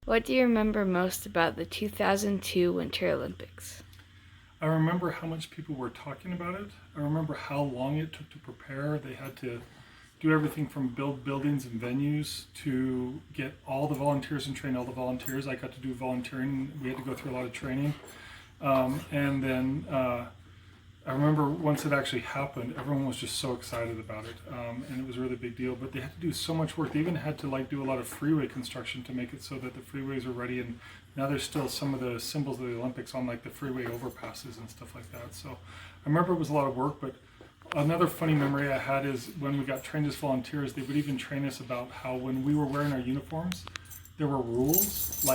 What do you remember most about the 2002 Winter Olympics? I remember how much people were talking about it. I remember how long it took to prepare. They had to do everything from build buildings and venues to get all the volunteers and train all the volunteers. I got to do volunteering. We had to go through a lot of training. And then I remember once it actually happened, everyone was just so excited about it, and it was a really big deal. But they had to do so much work. They even had to do a lot of freeway construction to make it so that the freeways were ready. And now there's still some of the symbols of the Olympics on the freeway overpasses and stuff like that. So I remember it was a lot of work. But another funny memory I had is when we got trained as volunteers, they would even train us about how when we were wearing our uniforms, there were rules,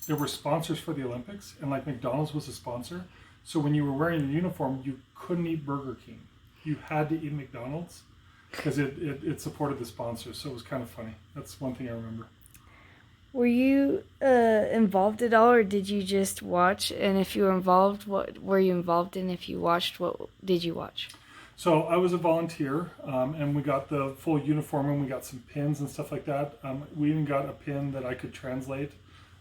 there were sponsors for the Olympics, and McDonald's was a sponsor. So when you were wearing your uniform, you couldn't eat Burger King. You had to eat McDonald's because it supported the sponsors. So it was kind of funny. That's one thing I remember. Were you involved at all, or did you just watch? And if you were involved, what were you involved in? If you watched, what did you watch? So I was a volunteer, and we got the full uniform, and we got some pins and stuff like that. We even got a pin that I could translate,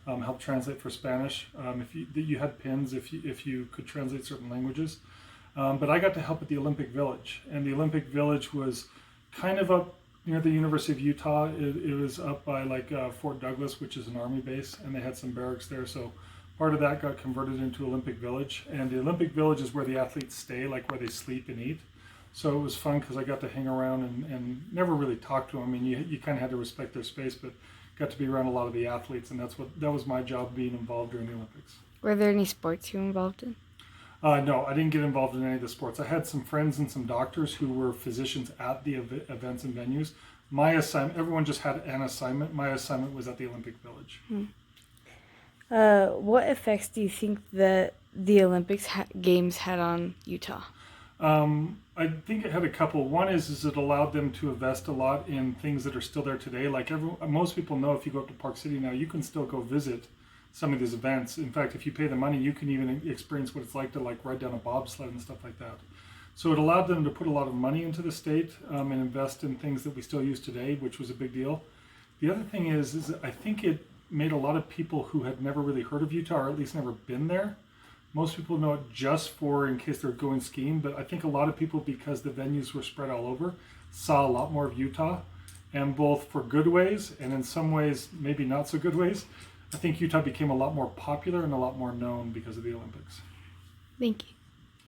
help translate for Spanish. If you had pins, if you could translate certain languages. But I got to help at the Olympic Village, and the Olympic Village was kind of up near the University of Utah. It was up by Fort Douglas, which is an army base, and they had some barracks there. So part of that got converted into Olympic Village, and the Olympic Village is where the athletes stay, where they sleep and eat. So it was fun because I got to hang around and never really talk to them. I mean, you kind of had to respect their space, but got to be around a lot of the athletes, and that was my job, being involved during the Olympics. Were there any sports you were involved in? No, I didn't get involved in any of the sports. I had some friends and some doctors who were physicians at the events and venues. My assignment, everyone just had an assignment. My assignment was at the Olympic Village. What effects do you think that the Olympics Games had on Utah? I think it had a couple. One is it allowed them to invest a lot in things that are still there today. Most people know, if you go up to Park City now, you can still go visit some of these events. In fact, if you pay the money, you can even experience what it's like to ride down a bobsled and stuff like that. So it allowed them to put a lot of money into the state, and invest in things that we still use today, which was a big deal. The other thing is I think it made a lot of people who had never really heard of Utah, or at least never been there. Most people know it just for in case they're going skiing, but I think a lot of people, because the venues were spread all over, saw a lot more of Utah, and both for good ways and in some ways maybe not so good ways. I think Utah became a lot more popular and a lot more known because of the Olympics. Thank you.